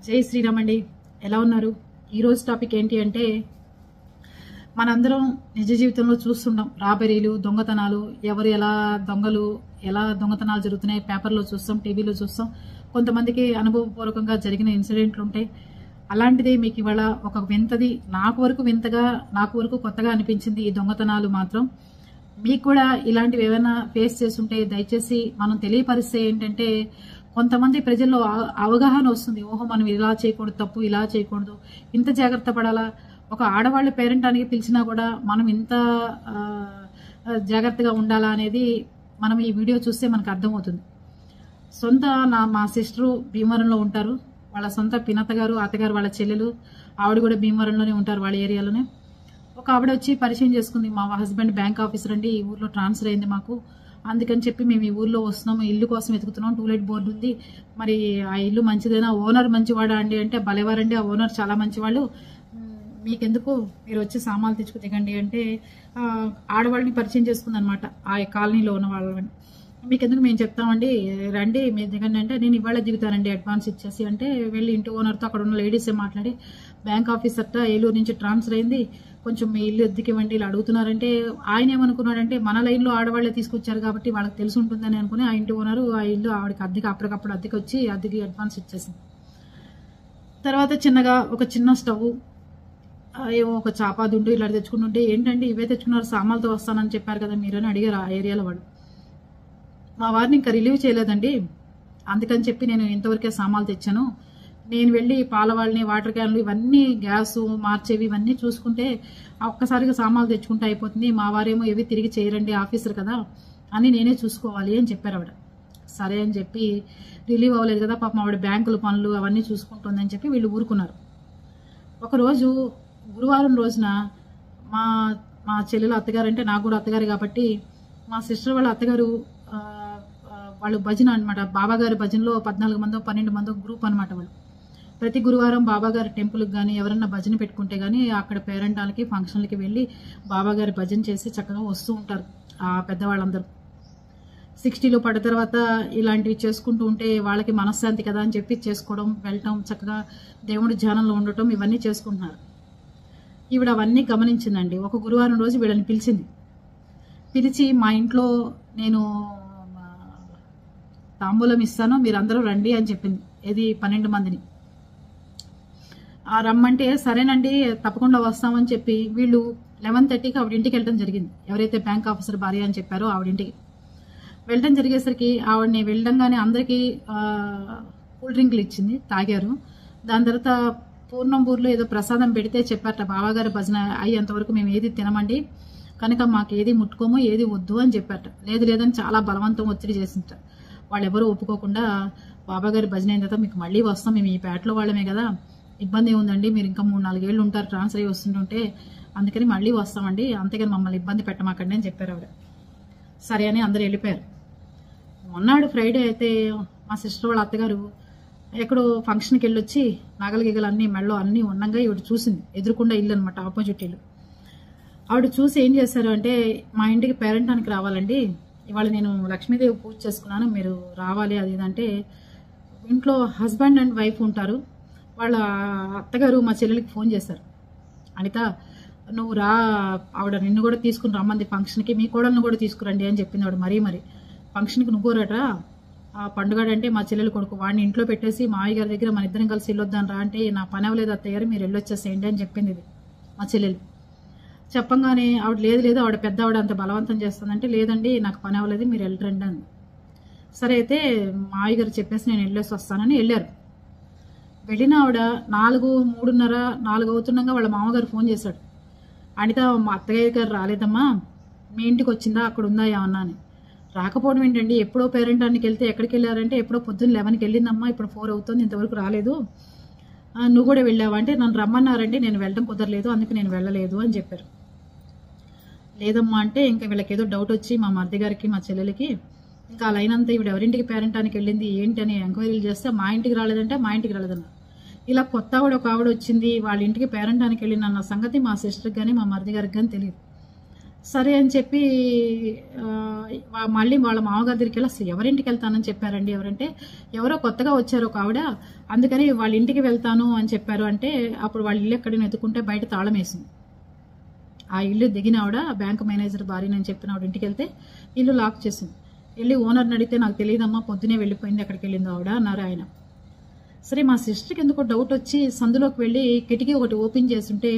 జై శ్రీరామ్ అండి. ఎలా ఉన్నారు? ఈరోజు టాపిక్ ఏంటి అంటే, మనందరం నిజ జీవితంలో చూస్తున్నాం రాబరీలు, దొంగతనాలు, ఎవరు దొంగలు ఎలా దొంగతనాలు జరుగుతున్నాయి పేపర్లో చూస్తాం, టీవీలో చూస్తాం. కొంతమందికి అనుభవపూర్వకంగా జరిగిన ఇన్సిడెంట్లు ఉంటాయి. అలాంటిదే మీకు ఇవాళ ఒక వింతది, నాకు వరకు కొత్తగా అనిపించింది. ఈ దొంగతనాలు మాత్రం మీకు కూడా ఇలాంటివి ఏమైనా ఫేస్ చేస్తుంటే దయచేసి మనం తెలియపరిస్తే ఏంటంటే కొంతమంది ప్రజల్లో అవగాహన వస్తుంది. ఓహో, మనం ఇలా చేయకూడదు, తప్పు ఇలా చేయకూడదు, ఇంత జాగ్రత్త పడాలా, ఒక ఆడవాళ్ళ పేరెంటానికి పిలిచినా కూడా మనం ఇంత జాగ్రత్తగా ఉండాలా అనేది మనం ఈ వీడియో చూస్తే మనకు అర్థమవుతుంది. మా సిస్టరు భీమవరంలో ఉంటారు. వాళ్ళ సొంత పినత గారు, అత్తగారు, వాళ్ళ చెల్లెలు, ఆవిడ కూడా భీమవరంలోనే ఉంటారు, వాళ్ళ ఏరియాలోనే. ఒక ఆవిడ వచ్చి పరిచయం చేసుకుంది. మా హస్బెండ్ బ్యాంక్ ఆఫీసర్ అండి, ఈ ఊర్లో ట్రాన్స్ఫర్ అయింది మాకు, అందుకని చెప్పి మేము ఈ ఊర్లో వస్తున్నాము, ఇల్లు కోసం వెతుకుతున్నాం, టూలెట్ బోర్డు ఉంది, మరి ఆ ఇల్లు మంచిదేనా, ఓనర్ మంచివాడా అండి అంటే, భలేవారండి, ఆ ఓనర్ చాలా మంచివాళ్ళు, మీకెందుకు, మీరు వచ్చి సామాన్లు తెచ్చుకు దిగండి అంటే ఆడవాళ్ళని పరిచయం చేసుకుంది అనమాట, ఆ కాలనీలో ఉన్న వాళ్ళని. మీకెందుకు, మేము చెప్తామండి, రండి మీరు దిగండి అంటే, నేను ఇవాళ దిగుతానండి అడ్వాన్స్ ఇచ్చేసి అంటే, వెళ్ళి ఇంటి ఓనర్తో అక్కడ ఉన్న లేడీసే మాట్లాడి, బ్యాంక్ ఆఫీసర్తో ఏలూరు నుంచి ట్రాన్స్ఫర్ అయింది, కొంచెం మీ ఇల్లు ఎద్దుకివ్వండి ఇలా అడుగుతున్నారంటే, ఆయన ఏమనుకున్నాడంటే మన లైన్లో ఆడవాళ్ళే తీసుకొచ్చారు కాబట్టి వాళ్ళకి తెలిసి ఉంటుందని అనుకుని ఆ ఇంటి ఓనరు ఆ ఇల్లు ఆవిడకి అప్పటికప్పుడు అద్దెకి అడ్వాన్స్ ఇచ్చేసింది. తర్వాత చిన్నగా ఒక చిన్న స్టవ్, ఏమో ఒక చాపా దుండు ఇలా తెచ్చుకుంటుంటే, ఏంటంటే ఇవే తెచ్చుకున్నారు, సామాన్లతో వస్తానని చెప్పారు కదా మీరు అని అడిగారు ఆ ఏరియాలో వాళ్ళు. మా వారిని ఇంకా రిలీవ్ చేయలేదండి, అందుకని చెప్పి నేను ఇంతవరకే సామాన్లు తెచ్చాను, నేను వెళ్ళి పాల వాళ్ళని, వాటర్ క్యాన్లు, ఇవన్నీ గ్యాసు మార్చేవి ఇవన్నీ చూసుకుంటే ఒక్కసారిగా సామాన్లు తెచ్చుకుంటే అయిపోతుంది, మా వారేమో ఏవి తిరిగి చేయరండి ఆఫీసర్ కదా అని నేనే చూసుకోవాలి అని చెప్పారు ఆవిడ. సరే అని చెప్పి, రిలీవ్ అవ్వలేదు కదా పాపం ఆవిడ బ్యాంకుల పనులు అవన్నీ చూసుకుంటుందని చెప్పి వీళ్ళు ఊరుకున్నారు. ఒకరోజు గురువారం రోజున మా చెల్లెలు అత్తగారు, అంటే నాకు కూడా అత్తగారు కాబట్టి, మా సిస్టర్ వాళ్ళ అత్తగారు వాళ్ళు భజన అనమాట, బాబాగారి భజనలో 14 మందో 12 మందో గ్రూప్ అనమాట వాళ్ళు. ప్రతి గురువారం బాబాగారి టెంపుల్కి కానీ ఎవరన్నా భజన పెట్టుకుంటే కానీ అక్కడ పేరెంటాలకి ఫంక్షన్లకి వెళ్ళి బాబాగారి భజన చేసి చక్కగా వస్తూ ఉంటారు ఆ పెద్దవాళ్ళందరూ. 60లో పడ్డ తర్వాత ఇలాంటివి చేసుకుంటూ ఉంటే వాళ్ళకి మనశ్శాంతి కదా అని చెప్పి చేసుకోవడం, వెళ్ళటం, చక్కగా దేవుడి ధ్యానంలో ఉండటం ఇవన్నీ చేసుకుంటున్నారు. ఈవిడ అవన్నీ గమనించిందండి. ఒక గురువారం రోజు వీళ్ళని పిలిచి మా ఇంట్లో నేను తాంబూలం ఇస్తాను, మీరందరూ రండి అని చెప్పింది. ఇది 12 మందిని రమ్మంటే, సరేనండి తప్పకుండా వస్తామని చెప్పి వీళ్ళు 11:30కి ఆవిడ ఇంటికి వెళ్ళడం జరిగింది. ఎవరైతే బ్యాంక్ ఆఫీసర్ భార్య అని చెప్పారో ఆవిడింటికి వెళ్ళడం జరిగేసరికి ఆవిడని వెళ్ళంగానే అందరికీ కూల్ డ్రింక్లు ఇచ్చింది, తాగారు. దాని తర్వాత పూర్ణంబూర్లో ఏదో ప్రసాదం పెడితే చెప్పారట, బాబాగారి భజన అయ్యేంతవరకు మేము ఏది తినమండి, కనుక మాకు ఏది ముట్టుకోమో ఏది వద్దు అని చెప్పారట. లేదని చాలా బలవంతం ఒత్తిడి చేసింట. వాళ్ళెవరూ ఒప్పుకోకుండా, బాబాగారి భజన అయిన తర్వాత మీకు మళ్ళీ వస్తాం, మేము ఈ పేటలో వాళ్ళమే కదా, ఇబ్బంది ఏముందండి, మీరు ఇంకా 3-4 ఏళ్ళు ఉంటారు ట్రాన్స్ఫర్ అయ్యి వస్తుంటుంటే, అందుకని మళ్ళీ వస్తామండి, అంతేగాని మమ్మల్ని ఇబ్బంది పెట్టమాకండి అని చెప్పారు ఆవిడ. సరే అని అందరూ వెళ్ళిపోయారు. మొన్నాడు ఫ్రైడే అయితే మా సిస్టర్ వాళ్ళ అత్తగారు ఎక్కడో ఫంక్షన్కి వెళ్ళొచ్చి నగలు అన్నీ మెళ్ళో అన్నీ ఉండగా ఇవిడ చూసింది. ఎదురుకుండా ఇల్లు అనమాట, ఆపోజిట్ ఇల్లు. ఆవిడ చూసి ఏం చేశారు అంటే, మా ఇంటికి పేరెంటానికి రావాలండి, ఇవాళ నేను లక్ష్మీదేవి పూజ చేసుకున్నాను, మీరు రావాలి అది ఇదంటే, ఇంట్లో హస్బెండ్ అండ్ వైఫ్ ఉంటారు. వాళ్ళ అత్తగారు మా చెల్లెలికి ఫోన్ చేశారు, అనిత నువ్వు రా, ఆవిడ నిన్ను కూడా తీసుకుని రమ్మంది ఫంక్షన్కి, మీ కోడలను కూడా తీసుకురండి అని చెప్పింది ఆవిడ. మరి ఫంక్షన్కి నువ్వు రట్రా, ఆ పండుగడంటే మా చెల్లెలు కొడుకు, వాడిని ఇంట్లో పెట్టేసి మావయ్య గారి దగ్గర మన ఇద్దరం కలిసి వెళ్ళొద్దాను రా అంటే, నా పని అవ్వలేదు అత్తయ్య గారు, మీరు వెళ్ళొచ్చేసేయండి అని చెప్పింది ఇది మా చెల్లెలు. చెప్పంగానే ఆవిడ లేదు ఆవిడ పెద్ద ఆవిడ అంత బలవంతం చేస్తుందంటే, లేదండి నాకు పని అవ్వలేదు, మీరు వెళ్ళరండి అంది. సరే అయితే మావయ్య గారు చెప్పేసి నేను వెళ్ళేసి వస్తానని వెళ్ళారు. వెళ్ళిన ఆవిడ 3:30-4 అవుతుండగా వాళ్ళ మామగారు ఫోన్ చేశాడు, అనిత మా అత్తయ్య గారు రాలేదమ్మా, మీ ఇంటికి వచ్చిందా, అక్కడ ఉందా ఏమన్నా అని. రాకపోవడం ఏంటండి, ఎప్పుడో పేరెంటానికి వెళ్తే ఎక్కడికి వెళ్ళారంటే, ఎప్పుడో పొద్దున్న 11కి వెళ్ళిందమ్మా, ఇప్పుడు 4 అవుతుంది, ఇంతవరకు రాలేదు, నువ్వు కూడా వెళ్ళావా అంటే, నన్ను రమ్మన్నారండి, నేను వెళ్ళడం కుదరలేదు, అందుకు నేను వెళ్ళలేదు అని చెప్పారు. లేదమ్మా అంటే, ఇంకా వీళ్ళకి ఏదో డౌట్ వచ్చి మా మరిది గారికి మా చెల్లెలకి, ఇంకా ఆ లైన్ అంతా ఈవిడ ఎవరింటికి పేరెంటానికి వెళ్ళింది ఏంటి అని ఎంక్వైరీలు చేస్తే, మా ఇంటికి రాలేదంటే మా ఇంటికి రాలేదన్నారు. ఇలా కొత్త ఒక ఆవిడ వచ్చింది వాళ్ళ ఇంటికి పేరెంటానికి వెళ్ళిన సంగతి మా సిస్టర్కి కానీ మా మరిది గారికి కానీ తెలియదు. సరే అని చెప్పి మళ్ళీ వాళ్ళ మామగారి దగ్గరికి వెళ్ళి అసలు ఎవరింటికి వెళ్తానని చెప్పారండి, ఎవరంటే ఎవరో కొత్తగా వచ్చారు ఒక ఆవిడ, అందుకని వాళ్ళ ఇంటికి వెళ్తాను అని చెప్పారు. అంటే అప్పుడు వాళ్ళ ఇల్లు ఎక్కడైనా ఎత్తుకుంటే బయట తాళం వేసింది. ఆ ఇల్లు దిగిన ఆవిడ బ్యాంక్ మేనేజర్ భార్యని చెప్పిన ఆవిడ ఇంటికి వెళ్తే ఇల్లు లాక్ చేసింది. వెళ్ళి ఓనర్ని అడిగితే నాకు తెలియదమ్మా, పొద్దునే వెళ్ళిపోయింది, ఎక్కడికి వెళ్ళిందో ఆవిడ అన్నారు ఆయన. సరే మా సిస్టర్కి ఎందుకో డౌట్ వచ్చి సందులోకి వెళ్ళి కిటికీ ఒకటి ఓపెన్ చేస్తుంటే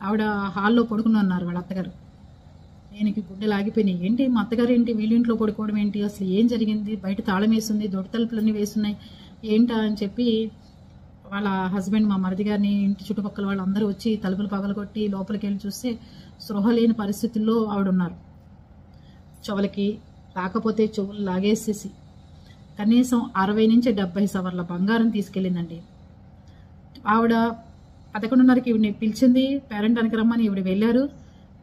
ఆవిడ హాల్లో పడుకుని ఉన్నారు వాళ్ళ అత్తగారు. ఈయనకి గుండెలు ఆగిపోయినాయి. ఏంటి మా అత్తగారు ఏంటి వీళ్ళ ఇంట్లో పడుకోవడం ఏంటి, అసలు ఏం జరిగింది, బయట తాళం వేస్తుంది, దొడ్డి తలుపులన్నీ వేస్తున్నాయి ఏంటా అని చెప్పి వాళ్ళ హస్బెండ్ మా మరిది గారిని ఇంటి చుట్టుపక్కల వాళ్ళందరూ వచ్చి తలుపులు పగలగొట్టి లోపలికి వెళ్ళి చూస్తే స్పృహ లేని పరిస్థితుల్లో ఆవిడ ఉన్నారు. చెవులకి రాకపోతే చెవులు లాగేసేసి కనీసం 60 నుంచి 70 సవర్ల బంగారం తీసుకెళ్ళిందండి. ఆవిడ 11:30కి ఈవిడిని పిలిచింది పేరెంటానికి రమ్మని. ఈవిడ వెళ్ళారు.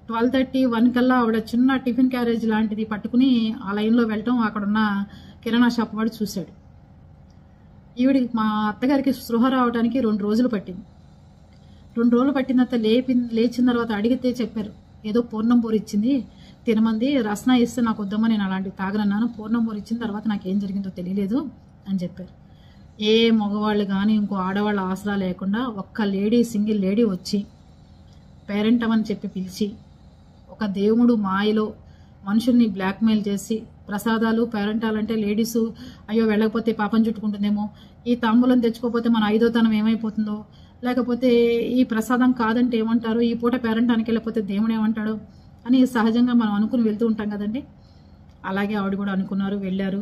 12:30, 1 కల్లా ఆవిడ చిన్న టిఫిన్ క్యారేజ్ లాంటిది పట్టుకుని ఆ లైన్లో వెళ్ళటం అక్కడున్న కిరాణా షాప్ వాడు చూశాడు. ఈవిడికి మా అత్తగారికి స్పృహ రావడానికి 2 రోజులు పట్టింది. 2 రోజులు పట్టిన తర్వాత లేచిన తర్వాత అడిగితే చెప్పారు, ఏదో పూర్ణం పూరి ఇచ్చింది తినమంది, రసన ఇస్తే నాకు వద్దమ్మా, నేను అలాంటివి తాగనన్నాను, పూర్ణం పూరి ఇచ్చిన తర్వాత నాకు ఏం జరిగిందో తెలియలేదు అని చెప్పారు. ఏ మగవాళ్ళు కానీ ఇంకో ఆడవాళ్ళ ఆసరా లేకుండా ఒక్క సింగిల్ లేడీ వచ్చి పేరెంట్ అని చెప్పి పిలిచి ఒక దేవుడు మాయలో మనుషుల్ని బ్లాక్మెయిల్ చేసి ప్రసాదాలు పేరెంటాలంటే లేడీసు అయ్యో వెళ్ళకపోతే పాపం చుట్టుకుంటుందేమో, ఈ తాంబూలం తెచ్చుకోకపోతే మన 5వ తనం ఏమైపోతుందో, లేకపోతే ఈ ప్రసాదం కాదంటే ఏమంటారు, ఈ పూట పేరెంటానికి వెళ్ళకపోతే దేవుడు ఏమంటాడు అని సహజంగా మనం అనుకుని వెళ్తూ ఉంటాం కదండి. అలాగే ఆవిడ కూడా అనుకున్నారు, వెళ్ళారు.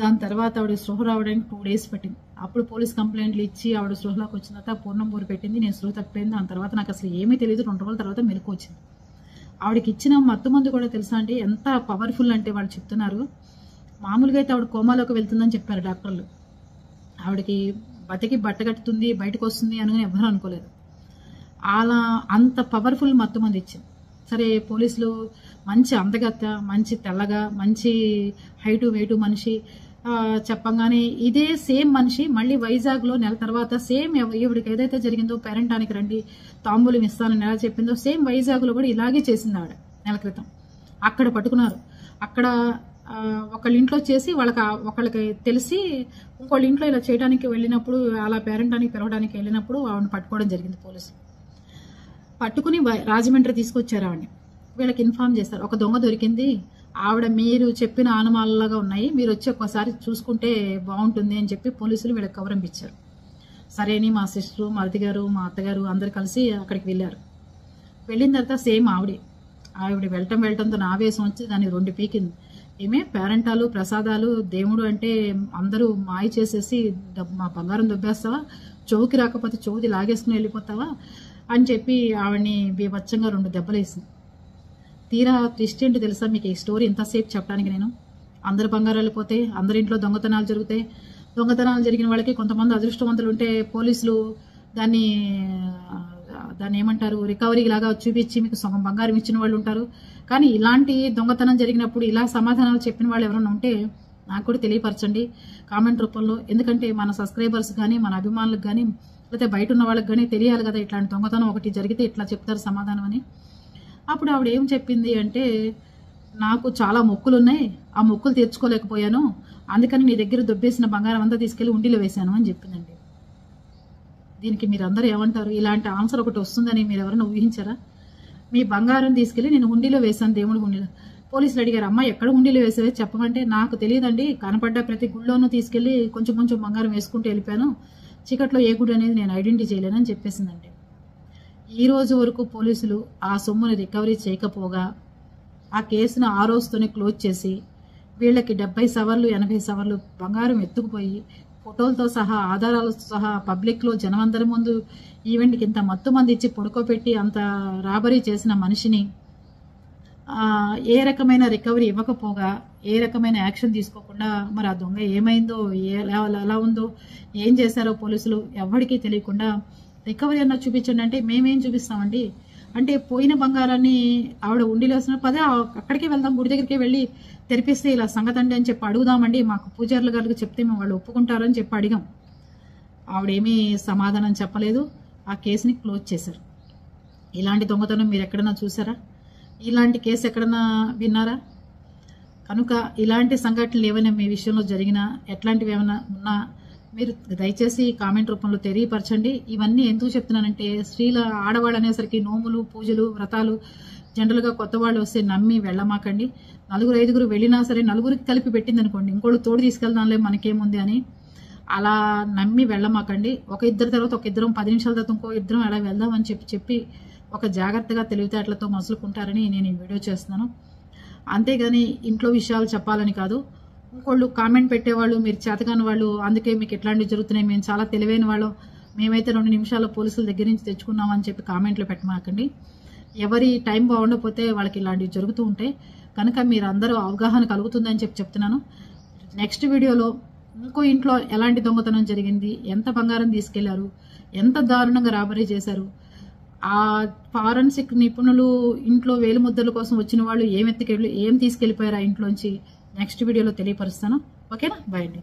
దాని తర్వాత ఆవిడ స్పృహ రావడానికి 2 డేస్ పట్టింది. అప్పుడు పోలీస్ కంప్లైంట్లు ఇచ్చి ఆవిడ స్పృహలోకి వచ్చిన తర్వాత పూర్ణం పూరి పెట్టింది. నేను స్పృహ తప్పిపోయింది. దాని తర్వాత నాకు అసలు ఏమీ తెలియదు. 2 రోజుల తర్వాత మెలకు వచ్చింది. ఆవిడకి ఇచ్చిన మత్తు మందు కూడా తెలుసా అండి ఎంత పవర్ఫుల్ అంటే వాళ్ళు చెప్తున్నారు. మామూలుగా అయితే ఆవిడ కోమాలోకి వెళ్తుందని చెప్పారు డాక్టర్లు. ఆవిడకి బతికి బట్టగట్టుతుంది, బయటకు వస్తుంది అని ఎవరూ అనుకోలేదు. అలా అంత పవర్ఫుల్ మత్తు మంది ఇచ్చింది. సరే పోలీసులు మంచి అందగత్త, మంచి తెల్లగా, మంచి హైటు వెయిటు మనిషి చెప్పంగానే ఇదే సేమ్ మనిషి మళ్ళీ వైజాగ్లో నెల తర్వాత సేమ్ ఈవిడికి ఏదైతే జరిగిందో పేరెంటానికి రండి తాంబూలం ఇస్తానని ఎలా చెప్పిందో సేమ్ వైజాగ్లో కూడా ఇలాగే చేసింది ఆవిడ నెల క్రితం. అక్కడ పట్టుకున్నారు. అక్కడ ఒకళ్ళ ఇంట్లో చేసి ఒకళ్ళకి తెలిసి ఇంకోళ్ళ ఇంట్లో ఇలా చేయడానికి వెళ్ళినప్పుడు, అలా పేరెంటానికి పిలవడానికి వెళ్ళినప్పుడు ఆవిడని పట్టుకోవడం జరిగింది పోలీసులు. పట్టుకుని రాజమండ్రి తీసుకొచ్చారు ఆవిడని. వీళ్ళకి ఇన్ఫార్మ్ చేశారు, ఒక దొంగ దొరికింది, ఆవిడ మీరు చెప్పిన ఆనుమాలలాగా ఉన్నాయి, మీరు వచ్చి ఒక్కసారి చూసుకుంటే బాగుంటుంది అని చెప్పి పోలీసులు వీళ్ళకి కవరింపిచ్చారు. సరే అని మా సిస్టరు, మరిది గారు, మా అత్తగారు అందరు కలిసి అక్కడికి వెళ్ళారు. వెళ్ళిన తర్వాత సేమ్ ఆవిడ వెళ్ళటంతో నా ఆవేశం వచ్చి దాన్ని 2 పీకింది. ఏమే పేరెంటాలు ప్రసాదాలు దేవుడు అంటే అందరూ మాయ చేసేసి మా బంగారం దొబ్బేస్తావా, చెవుకి రాకపోతే చెవుది లాగేసుకుని వెళ్ళిపోతావా అని చెప్పి ఆవిడని బీభత్సంగా 2 దెబ్బలు వేసింది. తీరా ట్విస్ట్ ఏంటి తెలుసా మీకు ఈ స్టోరీ ఇంతసేపు చెప్పడానికి? నేను అందరు బంగారాలు పోతే, అందరింట్లో దొంగతనాలు జరుగుతాయి. దొంగతనాలు జరిగిన వాళ్ళకి కొంతమంది అదృష్టవంతులు ఉంటే పోలీసులు దాన్ని ఏమంటారు రికవరీ లాగా చూపించి మీకు సగం బంగారం ఇచ్చిన వాళ్ళు ఉంటారు. కానీ ఇలాంటి దొంగతనం జరిగినప్పుడు ఇలా సమాధానాలు చెప్పిన వాళ్ళు ఎవరైనా ఉంటే నాకు కూడా తెలియపరచండి కామెంట్ రూపంలో. ఎందుకంటే మన సబ్స్క్రైబర్స్ కానీ మన అభిమానులకు కానీ లేకపోతే బయట ఉన్న వాళ్ళకి కానీ తెలియాలి కదా ఇట్లాంటి దొంగతనం ఒకటి జరిగితే ఇట్లా చెప్తారు సమాధానం అని. అప్పుడు ఆవిడ ఏం చెప్పింది అంటే, నాకు చాలా మొక్కులు ఉన్నాయి, ఆ మొక్కులు తీర్చుకోలేకపోయాను, అందుకని నీ దగ్గర దొబ్బేసిన బంగారం అంతా తీసుకెళ్లి ఉండిలో వేశాను అని చెప్పిందండి. దీనికి మీరందరూ ఏమంటారు? ఇలాంటి ఆన్సర్ ఒకటి వస్తుందని మీరు ఎవరైనా ఊహించారా? మీ బంగారం తీసుకెళ్లి నేను ఉండిలో వేశాను, దేవుడి ఉండిలో. పోలీసులు అడిగారు, అమ్మ ఎక్కడ ఉండిలో వేసావే చెప్పమంటే, నాకు తెలియదండి, కనపడ్డ ప్రతి గుళ్ళోనూ తీసుకెళ్లి కొంచెం కొంచెం బంగారం వేసుకుంటూ వెళ్ళిపోయాను, చీకట్లో ఏ గుడి అనేది నేను ఐడెంటిఫై చేయలేనని చెప్పేసిందండి. ఈ రోజు వరకు పోలీసులు ఆ సొమ్ముని రికవరీ చేయకపోగా ఆ కేసును ఆ రోజుతోనే క్లోజ్ చేసి వీళ్ళకి 70 సవర్లు 80 సవర్లు బంగారం ఎత్తుకుపోయి ఫోటోలతో సహా ఆధారాలతో సహా పబ్లిక్లో జనమందరి ముందు ఈవెంట్కి ఇంత మత్తు మంది ఇచ్చి పడుకోబెట్టి అంత రాబరీ చేసిన మనిషిని ఏ రకమైన రికవరీ ఇవ్వకపోగా, ఏ రకమైన యాక్షన్ తీసుకోకుండా మరి ఆ దొంగ ఏమైందో, ఎలా ఉందో, ఏం చేశారో పోలీసులు ఎవరికీ తెలియకుండా రికవరీ అన్న చూపించండి అంటే మేమేం చూపిస్తామండి. అంటే పోయిన బంగారాన్ని ఆవిడ ఉండిలో వేసిన పదే అక్కడికే వెళ్దాం, గుడి దగ్గరికి వెళ్ళి తెరిపిస్తే ఇలా సంగతండి అని చెప్పి అడుగుదామండి, మాకు పూజారుల గారికి చెప్తే మేము వాళ్ళు ఒప్పుకుంటారని చెప్పి అడిగాం. ఆవిడేమీ సమాధానం చెప్పలేదు. ఆ కేసుని క్లోజ్ చేశారు. ఇలాంటి దొంగతనం మీరు ఎక్కడన్నా చూసారా? ఇలాంటి కేసు ఎక్కడన్నా విన్నారా? కనుక ఇలాంటి సంఘటనలు ఏమైనా మీ విషయంలో జరిగినా, ఎట్లాంటివి ఏమైనా ఉన్నా మీరు దయచేసి కామెంట్ రూపంలో తెలియపరచండి. ఇవన్నీ ఎందుకు చెప్తున్నానంటే, ఆడవాళ్ళు అనేసరికి నోములు, పూజలు, వ్రతాలు, జనరల్గా కొత్త వాళ్ళు వస్తే నమ్మి వెళ్ళమాకండి. 4-5 వెళ్ళినా సరే, నలుగురికి కలిపి పెట్టింది అనుకోండి, ఇంకోళ్ళు తోడు తీసుకెళ్దాంలే మనకేముంది అని అలా నమ్మి వెళ్ళమాకండి. ఒక ఇద్దరు తర్వాత ఒక ఇద్దరం, 10 నిమిషాల తర్వాత ఇంకో ఇద్దరం అలా వెళ్దామని చెప్పి ఒక జాగ్రత్తగా తెలివితేటలతో మసులుకుంటారని నేను ఈ వీడియో చేస్తున్నాను. అంతేగాని ఇంట్లో విషయాలు చెప్పాలని కాదు. ఇంకోళ్ళు కామెంట్ పెట్టేవాళ్ళు, మీరు చేతకాని వాళ్ళు, అందుకే మీకు ఎట్లాంటివి జరుగుతున్నాయి, మేము చాలా తెలివైన వాళ్ళం, మేమైతే 2 నిమిషాల్లో పోలీసుల దగ్గర నుంచి తెచ్చుకున్నామని చెప్పి కామెంట్లు పెట్టమాకండి. ఎవరి టైం బాగుండకపోతే వాళ్ళకి ఇలాంటివి జరుగుతూ ఉంటాయి. కనుక మీరు అందరూ అవగాహన కలుగుతుందని చెప్తున్నాను. నెక్స్ట్ వీడియోలో ఇంకో ఇంట్లో ఎలాంటి దొంగతనం జరిగింది, ఎంత బంగారం తీసుకెళ్లారు, ఎంత దారుణంగా రాబరీ చేశారు, ఆ ఫారెన్సిక్ నిపుణులు ఇంట్లో వేలిముద్రల కోసం వచ్చిన వాళ్ళు ఏం తీసుకెళ్లిపోయారు ఆ ఇంట్లోంచి నెక్స్ట్ వీడియోలో తెలియపరుస్తాను. ఓకేనా? బాయ్ అండి.